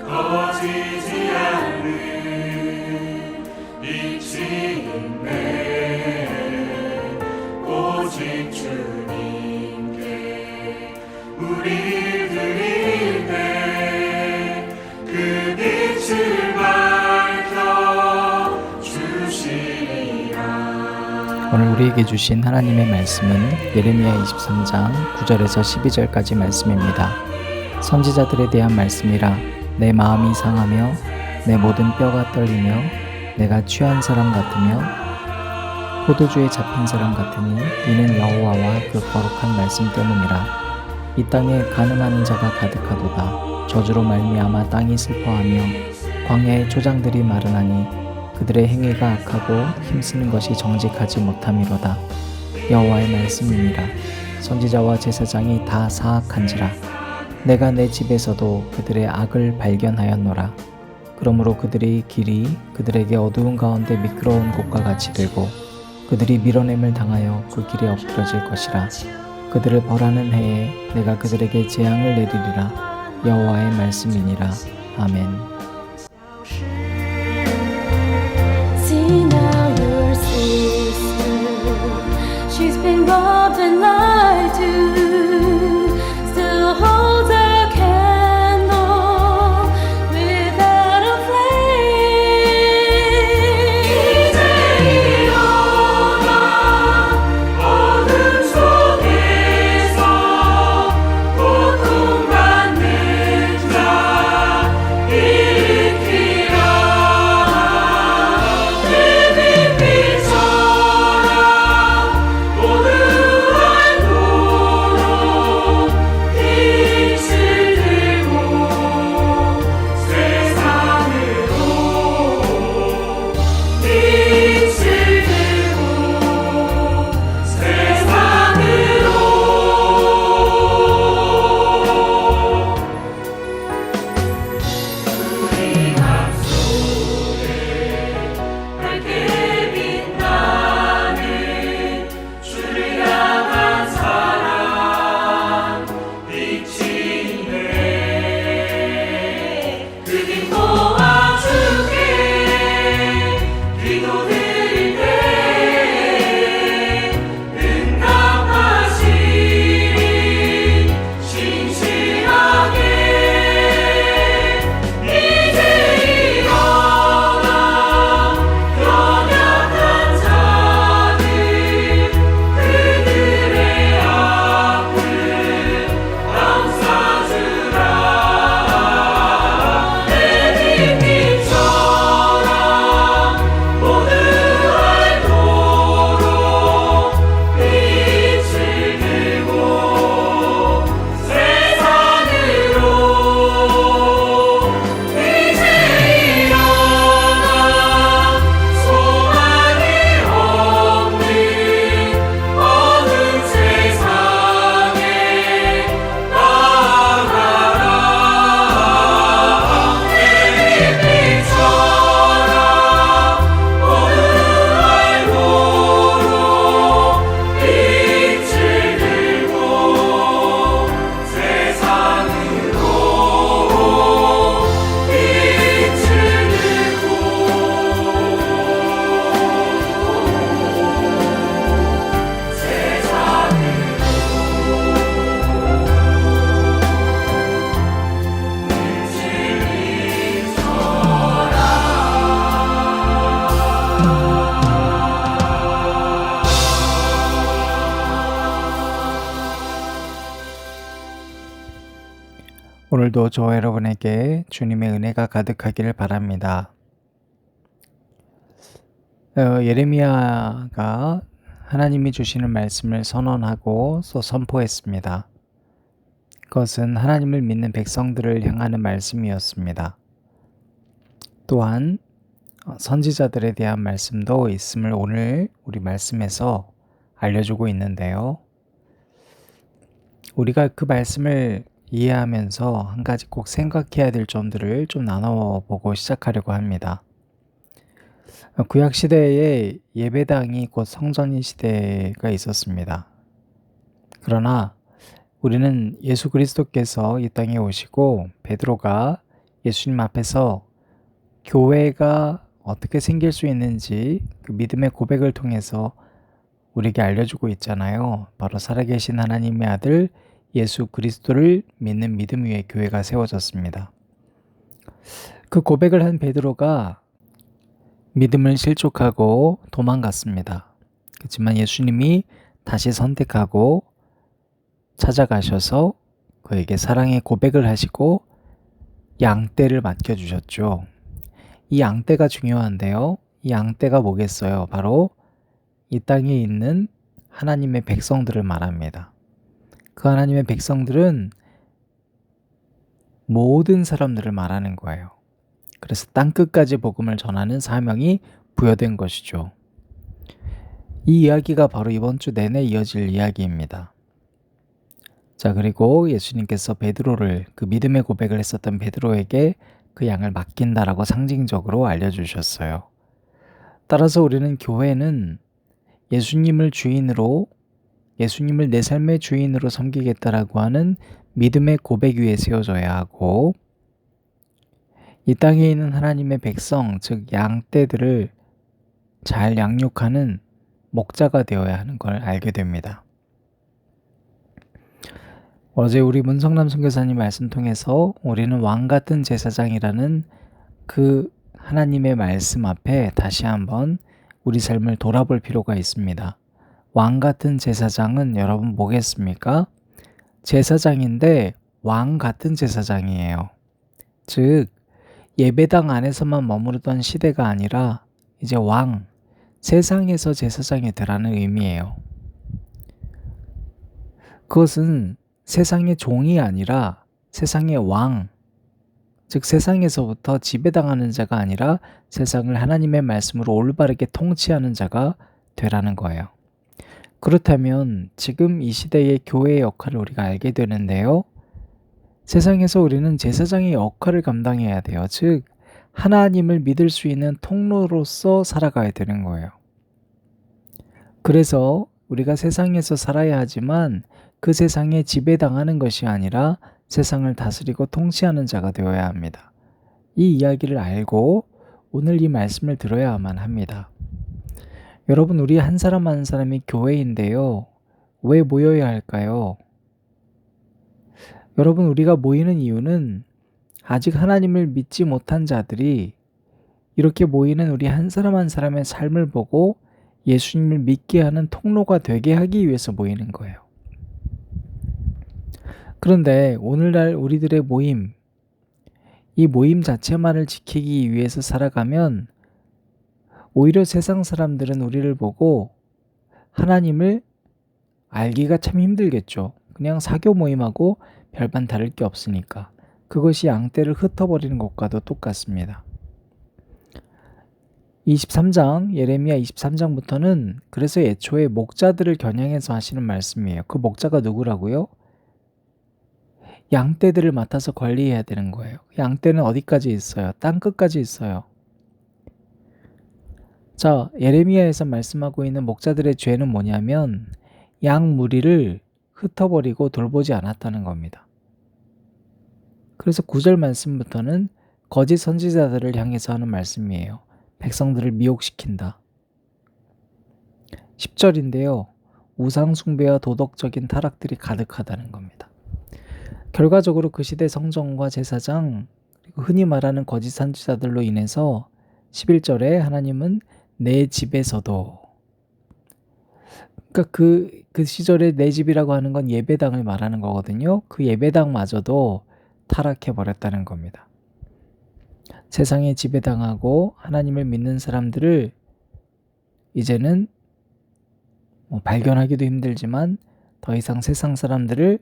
꺼지지 않는 빛이 있네. 오직 주님께 우리 드릴 때 그 빛을 밝혀 주시리라. 오늘 우리에게 주신 하나님의 말씀은 예레미야 23장 9절에서 12절까지 말씀입니다. 선지자들에 대한 말씀이라. 내 마음이 상하며 내 모든 뼈가 떨리며 내가 취한 사람 같으며 포도주에 잡힌 사람 같으니 이는 여호와와 그 거룩한 말씀 때문이라. 이 땅에 간음하는 자가 가득하도다. 저주로 말미암아 땅이 슬퍼하며 광야의 초장들이 마르나니 그들의 행위가 악하고 힘쓰는 것이 정직하지 못함이로다. 여호와의 말씀이니라. 선지자와 제사장이 다 사악한지라. 내가 내 집에서도 그들의 악을 발견하였노라. 그러므로 그들의 길이 그들에게 어두운 가운데 미끄러운 곳과 같이 되고 그들이 밀어냄을 당하여 그 길에 엎드러질 것이라. 그들을 벌하는 해에 내가 그들에게 재앙을 내리리라. 여호와의 말씀이니라. 아멘. See now your sister, she's been robbed and lied to, still holds a candle without a flame. 이제 일어나 어둠 속에서 고통받는 자 일으키라. 내 빛빛처럼 모두 알도록 빛을 들고 세상으로 빛을 들고 세상으로 우리 맘 속에 밝게 빛나는 주를 향한 사랑 빛이 있네. 그 빛 모아주게 기도드릴 때 응답하시리 신실하게. 이제 일어나 연약한 자들 그들의 아픔 감싸주라. 내 빛빛처럼 모두 알도록 빛을 들고 세상으로 이제 일어나 소망이 없는 어두운 세상에 나아가라. 내 빛빛처럼 모두 알도록 빛을 들고 세상으로 빛을 오늘도 저와 여러분에게 주님의 은혜가 가득하기를 바랍니다. 예레미야가 하나님이 주시는 말씀을 선언하고 또 선포했습니다. 그것은 하나님을 믿는 백성들을 향하는 말씀이었습니다. 또한 선지자들에 대한 말씀도 있음을 오늘 우리 말씀에서 알려주고 있는데요. 우리가 그 말씀을 이해하면서 한 가지 꼭 생각해야 될 점들을 좀 나눠보고 시작하려고 합니다. 구약 시대에 예배당이 곧 성전인 시대가 있었습니다. 그러나 우리는 예수 그리스도께서 이 땅에 오시고 베드로가 예수님 앞에서 교회가 어떻게 생길 수 있는지 그 믿음의 고백을 통해서 우리에게 알려주고 있잖아요. 바로 살아계신 하나님의 아들 예수 그리스도를 믿는 믿음 위에 교회가 세워졌습니다. 그 고백을 한 베드로가 믿음을 실족하고 도망갔습니다. 그렇지만 예수님이 다시 선택하고 찾아가셔서 그에게 사랑의 고백을 하시고 양떼를 맡겨주셨죠. 이 양떼가 중요한데요. 이 양떼가 뭐겠어요? 바로 이 땅에 있는 하나님의 백성들을 말합니다. 그 하나님의 백성들은 모든 사람들을 말하는 거예요. 그래서 땅끝까지 복음을 전하는 사명이 부여된 것이죠. 이 이야기가 바로 이번 주 내내 이어질 이야기입니다. 자, 그리고 예수님께서 베드로를 그 믿음의 고백을 했었던 베드로에게 그 양을 맡긴다라고 상징적으로 알려주셨어요. 따라서 우리는 교회는 예수님을 주인으로, 예수님을 내 삶의 주인으로 섬기겠다라고 하는 믿음의 고백 위에 세워져야 하고, 이 땅에 있는 하나님의 백성, 즉 양떼들을 잘 양육하는 목자가 되어야 하는 걸 알게 됩니다. 어제 우리 문성남 선교사님 말씀 통해서 우리는 왕같은 제사장이라는 그 하나님의 말씀 앞에 다시 한번 우리 삶을 돌아볼 필요가 있습니다. 왕같은 제사장은 여러분 뭐겠습니까? 제사장인데 왕같은 제사장이에요. 즉 예배당 안에서만 머무르던 시대가 아니라 이제 왕, 세상에서 제사장이 되라는 의미예요. 그것은 세상의 종이 아니라 세상의 왕, 즉 세상에서부터 지배당하는 자가 아니라 세상을 하나님의 말씀으로 올바르게 통치하는 자가 되라는 거예요. 그렇다면 지금 이 시대의 교회의 역할을 우리가 알게 되는데요. 세상에서 우리는 제사장의 역할을 감당해야 돼요. 즉 하나님을 믿을 수 있는 통로로서 살아가야 되는 거예요. 그래서 우리가 세상에서 살아야 하지만 그 세상에 지배당하는 것이 아니라 세상을 다스리고 통치하는 자가 되어야 합니다. 이 이야기를 알고 오늘 이 말씀을 들어야만 합니다. 여러분, 우리 한 사람 한 사람이 교회인데요. 왜 모여야 할까요? 여러분, 우리가 모이는 이유는 아직 하나님을 믿지 못한 자들이 이렇게 모이는 우리 한 사람 한 사람의 삶을 보고 예수님을 믿게 하는 통로가 되게 하기 위해서 모이는 거예요. 그런데 오늘날 우리들의 모임, 이 모임 자체만을 지키기 위해서 살아가면 오히려 세상 사람들은 우리를 보고 하나님을 알기가 참 힘들겠죠. 그냥 사교 모임하고 별반 다를 게 없으니까. 그것이 양떼를 흩어버리는 것과도 똑같습니다. 23장, 예레미야 23장부터는 그래서 애초에 목자들을 겨냥해서 하시는 말씀이에요. 그 목자가 누구라고요? 양떼들을 맡아서 관리해야 되는 거예요. 양떼는 어디까지 있어요? 땅끝까지 있어요. 자, 예레미야에서 말씀하고 있는 목자들의 죄는 뭐냐면 양 무리를 흩어버리고 돌보지 않았다는 겁니다. 그래서 9절 말씀부터는 거짓 선지자들을 향해서 하는 말씀이에요. 백성들을 미혹시킨다. 10절인데요. 우상 숭배와 도덕적인 타락들이 가득하다는 겁니다. 결과적으로 그 시대 성전과 제사장, 그리고 흔히 말하는 거짓 선지자들로 인해서 11절에 하나님은 내 집에서도, 그러니까 그 시절에 내 집이라고 하는 건 예배당을 말하는 거거든요. 그 예배당마저도 타락해 버렸다는 겁니다. 세상에 지배당하고 하나님을 믿는 사람들을 이제는 발견하기도 힘들지만 더 이상 세상 사람들을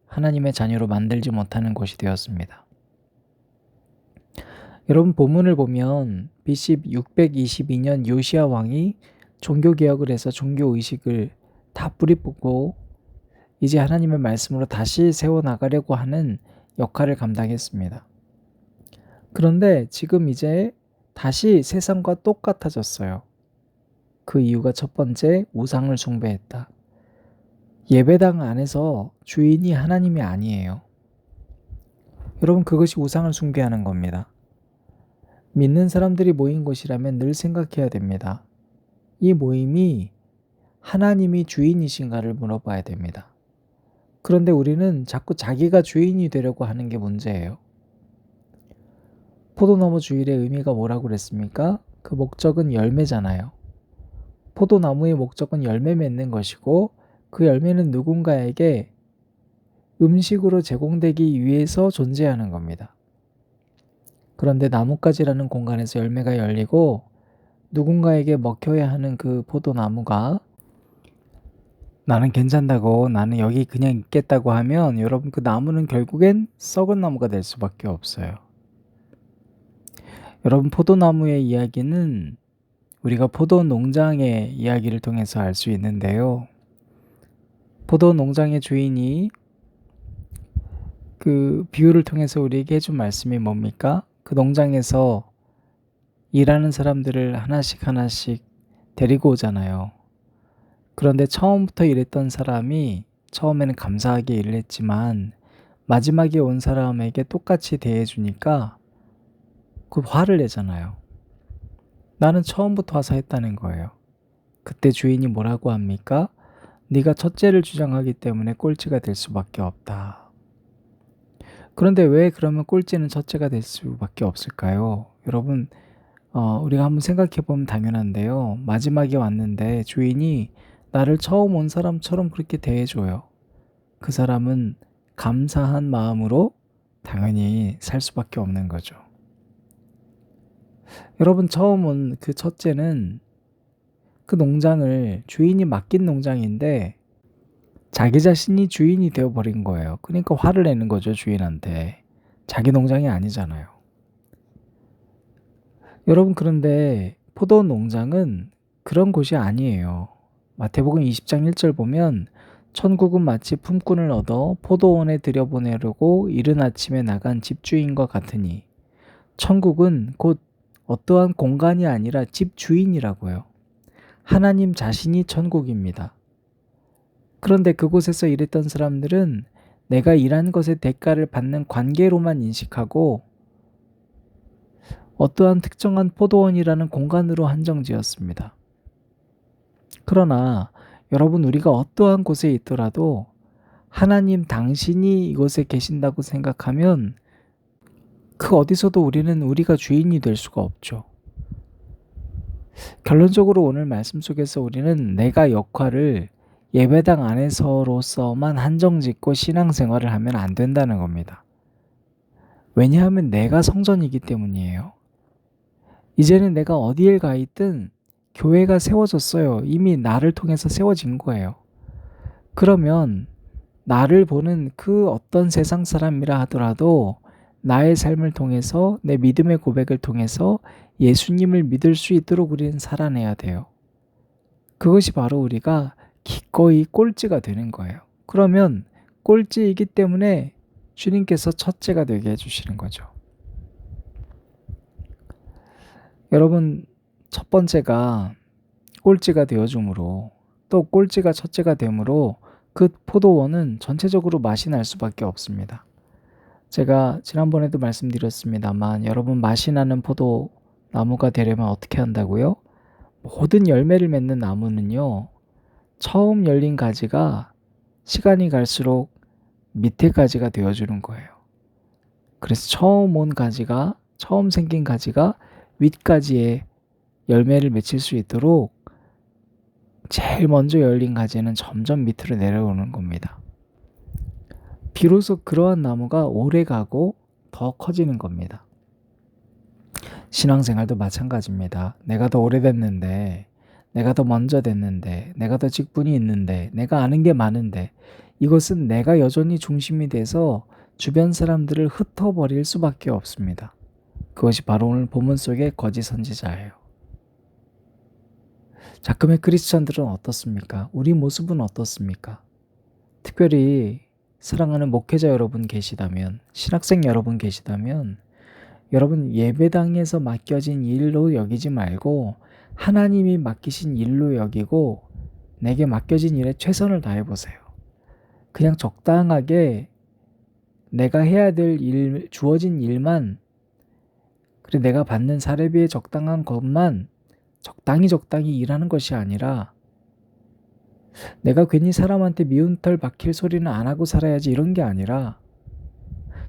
하나님의 자녀로 만들지 못하는 것이 되었습니다. 여러분, 본문을 보면 BC 622년 요시야 왕이 종교개혁을 해서 종교의식을 다 뿌리 뽑고 이제 하나님의 말씀으로 다시 세워나가려고 하는 역할을 감당했습니다. 그런데 지금 이제 다시 세상과 똑같아졌어요. 그 이유가 첫 번째, 우상을 숭배했다. 예배당 안에서 주인이 하나님이 아니에요. 여러분, 그것이 우상을 숭배하는 겁니다. 믿는 사람들이 모인 곳이라면 늘 생각해야 됩니다. 이 모임이 하나님이 주인이신가를 물어봐야 됩니다. 그런데 우리는 자꾸 자기가 주인이 되려고 하는 게 문제예요. 포도나무 주일의 의미가 뭐라고 그랬습니까? 그 목적은 열매잖아요. 포도나무의 목적은 열매 맺는 것이고, 그 열매는 누군가에게 음식으로 제공되기 위해서 존재하는 겁니다. 그런데 나뭇가지라는 공간에서 열매가 열리고 누군가에게 먹혀야 하는 그 포도나무가 나는 괜찮다고, 나는 여기 그냥 있겠다고 하면 여러분, 그 나무는 결국엔 썩은 나무가 될 수밖에 없어요. 여러분, 포도나무의 이야기는 우리가 포도 농장의 이야기를 통해서 알 수 있는데요. 포도 농장의 주인이 그 비유를 통해서 우리에게 해준 말씀이 뭡니까? 그 농장에서 일하는 사람들을 하나씩 데리고 오잖아요. 그런데 처음부터 일했던 사람이 처음에는 감사하게 일을 했지만 마지막에 온 사람에게 똑같이 대해주니까 그 화를 내잖아요. 나는 처음부터 와서 했다는 거예요. 그때 주인이 뭐라고 합니까? 네가 첫째를 주장하기 때문에 꼴찌가 될 수밖에 없다. 그런데 왜 그러면 꼴찌는 첫째가 될 수밖에 없을까요? 여러분, 우리가 한번 생각해 보면 당연한데요. 마지막에 왔는데 주인이 나를 처음 온 사람처럼 그렇게 대해줘요. 그 사람은 감사한 마음으로 당연히 살 수밖에 없는 거죠. 여러분, 처음 온 그 첫째는 그 농장을 주인이 맡긴 농장인데 자기 자신이 주인이 되어버린 거예요. 그러니까 화를 내는 거죠, 주인한테. 자기 농장이 아니잖아요. 여러분, 그런데 포도 농장은 그런 곳이 아니에요. 마태복음 20장 1절 보면 천국은 마치 품꾼을 얻어 포도원에 들여보내려고 이른 아침에 나간 집주인과 같으니, 천국은 곧 어떠한 공간이 아니라 집주인이라고요. 하나님 자신이 천국입니다. 그런데 그곳에서 일했던 사람들은 내가 일한 것의 대가를 받는 관계로만 인식하고 어떠한 특정한 포도원이라는 공간으로 한정지었습니다. 그러나 여러분, 우리가 어떠한 곳에 있더라도 하나님 당신이 이곳에 계신다고 생각하면 그 어디서도 우리는 우리가 주인이 될 수가 없죠. 결론적으로 오늘 말씀 속에서 우리는 내가 역할을 예배당 안에서로서만 한정짓고 신앙생활을 하면 안 된다는 겁니다. 왜냐하면 내가 성전이기 때문이에요. 이제는 내가 어디에 가 있든 교회가 세워졌어요. 이미 나를 통해서 세워진 거예요. 그러면 나를 보는 그 어떤 세상 사람이라 하더라도 나의 삶을 통해서, 내 믿음의 고백을 통해서 예수님을 믿을 수 있도록 우리는 살아내야 돼요. 그것이 바로 우리가 기꺼이 꼴찌가 되는 거예요. 그러면 꼴찌이기 때문에 주님께서 첫째가 되게 해주시는 거죠. 여러분, 첫 번째가 꼴찌가 되어줌으로, 또 꼴찌가 첫째가 됨으로 그 포도원은 전체적으로 맛이 날 수밖에 없습니다. 제가 지난번에도 말씀드렸습니다만, 여러분, 맛이 나는 포도나무가 되려면 어떻게 한다고요? 모든 열매를 맺는 나무는요, 처음 열린 가지가 시간이 갈수록 밑에 가지가 되어주는 거예요. 그래서 처음 생긴 가지가 윗가지에 열매를 맺힐 수 있도록 제일 먼저 열린 가지는 점점 밑으로 내려오는 겁니다. 비로소 그러한 나무가 오래 가고 더 커지는 겁니다. 신앙생활도 마찬가지입니다. 내가 더 오래됐는데, 내가 더 먼저 됐는데, 내가 더 직분이 있는데, 내가 아는 게 많은데, 이것은 내가 여전히 중심이 돼서 주변 사람들을 흩어버릴 수밖에 없습니다. 그것이 바로 오늘 본문 속의 거짓 선지자예요. 작금의 크리스찬들은 어떻습니까? 우리 모습은 어떻습니까? 특별히 사랑하는 목회자 여러분 계시다면, 신학생 여러분 계시다면, 여러분, 예배당에서 맡겨진 일로 여기지 말고 하나님이 맡기신 일로 여기고 내게 맡겨진 일에 최선을 다해보세요. 그냥 적당하게 내가 해야 될 일, 주어진 일만, 그래 내가 받는 사례비에 적당한 것만 적당히 일하는 것이 아니라 내가 괜히 사람한테 미운 털 박힐 소리는 안 하고 살아야지 이런 게 아니라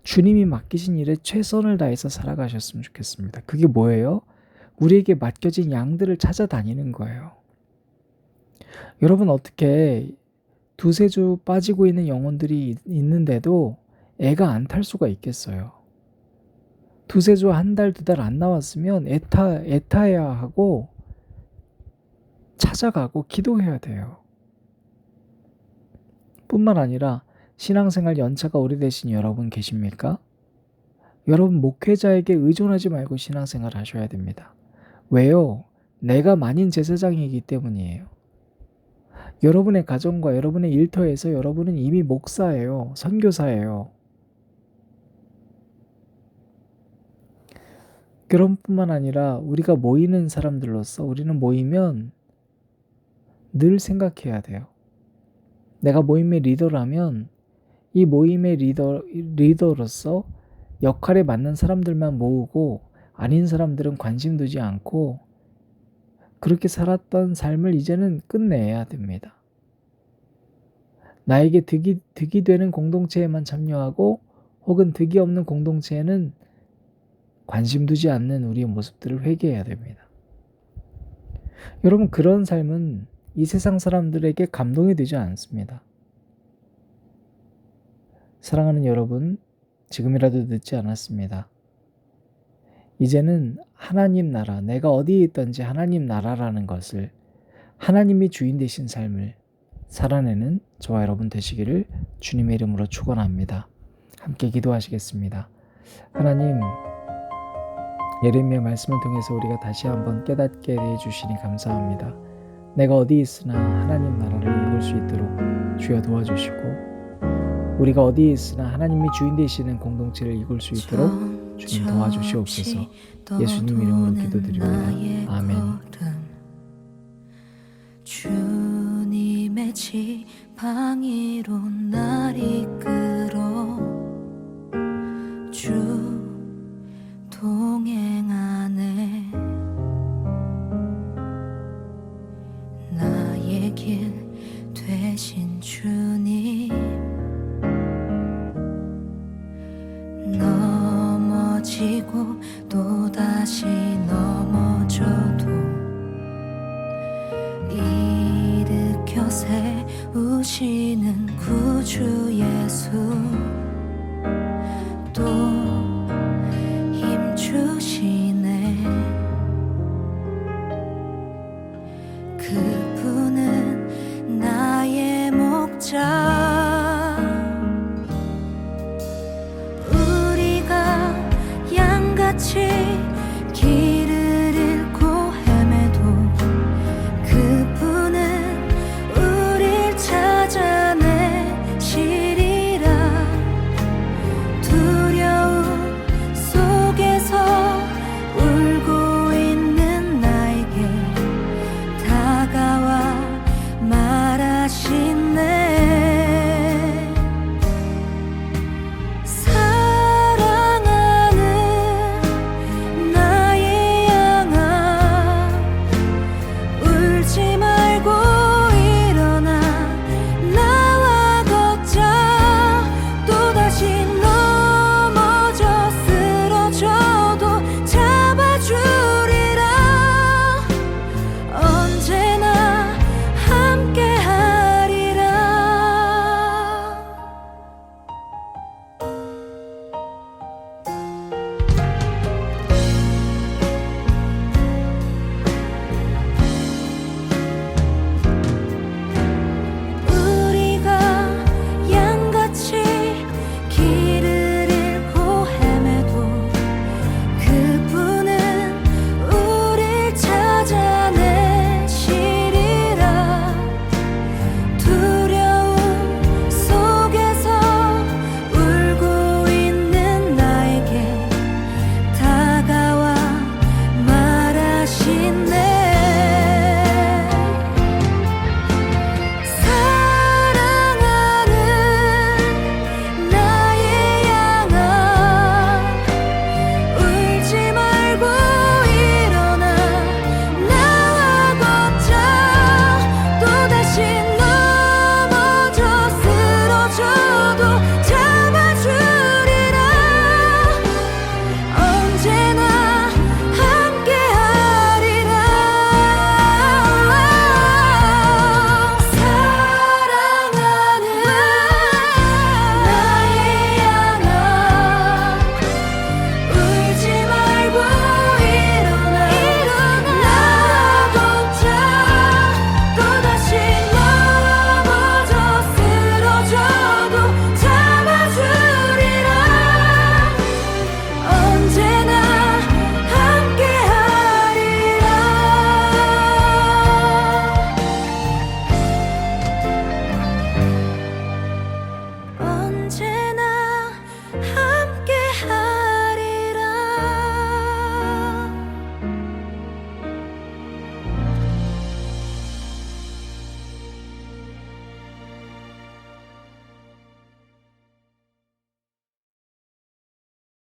주님이 맡기신 일에 최선을 다해서 살아가셨으면 좋겠습니다. 그게 뭐예요? 우리에게 맡겨진 양들을 찾아다니는 거예요. 여러분 어떻게 두세 주 빠지고 있는 영혼들이 있는데도 애가 안 탈 수가 있겠어요? 두세 주, 한 달, 두 달 안 나왔으면 애타해야 하고 찾아가고 기도해야 돼요. 뿐만 아니라 신앙생활 연차가 오래되신 여러분 계십니까? 여러분 목회자에게 의존하지 말고 신앙생활 하셔야 됩니다. 왜요? 내가 만인 제사장이기 때문이에요. 여러분의 가정과 여러분의 일터에서 여러분은 이미 목사예요. 선교사예요. 그런뿐만 아니라 우리가 모이는 사람들로서 우리는 모이면 늘 생각해야 돼요. 내가 모임의 리더라면 이 모임의 리더로서 역할에 맞는 사람들만 모으고 아닌 사람들은 관심 두지 않고 그렇게 살았던 삶을 이제는 끝내야 됩니다. 나에게 득이 되는 공동체에만 참여하고 혹은 득이 없는 공동체에는 관심 두지 않는 우리의 모습들을 회개해야 됩니다. 여러분 그런 삶은 이 세상 사람들에게 감동이 되지 않습니다. 사랑하는 여러분, 지금이라도 늦지 않았습니다. 이제는 하나님 나라, 내가 어디에 있든지 하나님 나라라는 것을 하나님이 주인 되신 삶을 살아내는 저와 여러분 되시기를 주님의 이름으로 축원합니다. 함께 기도하시겠습니다. 하나님, 예레미야 말씀을 통해서 우리가 다시 한번 깨닫게 해주시니 감사합니다. 내가 어디 있으나 하나님 나라를 이룰 수 있도록 주여 도와주시고 우리가 어디에 있으나 하나님이 주인 되시는 공동체를 이룰 수 있도록 주님 도와주시옵소서. 예수님 이름으로 기도드립니다. 아멘. 주님의 지팡이로 날 이끌어 주 동행하네. 나의 길 되신 주님, 넘어지고 또다시 넘어져도 일으켜 세우시는 구주 예수, 또 힘주시네. 그분은 나의 목자, 우리가 양같이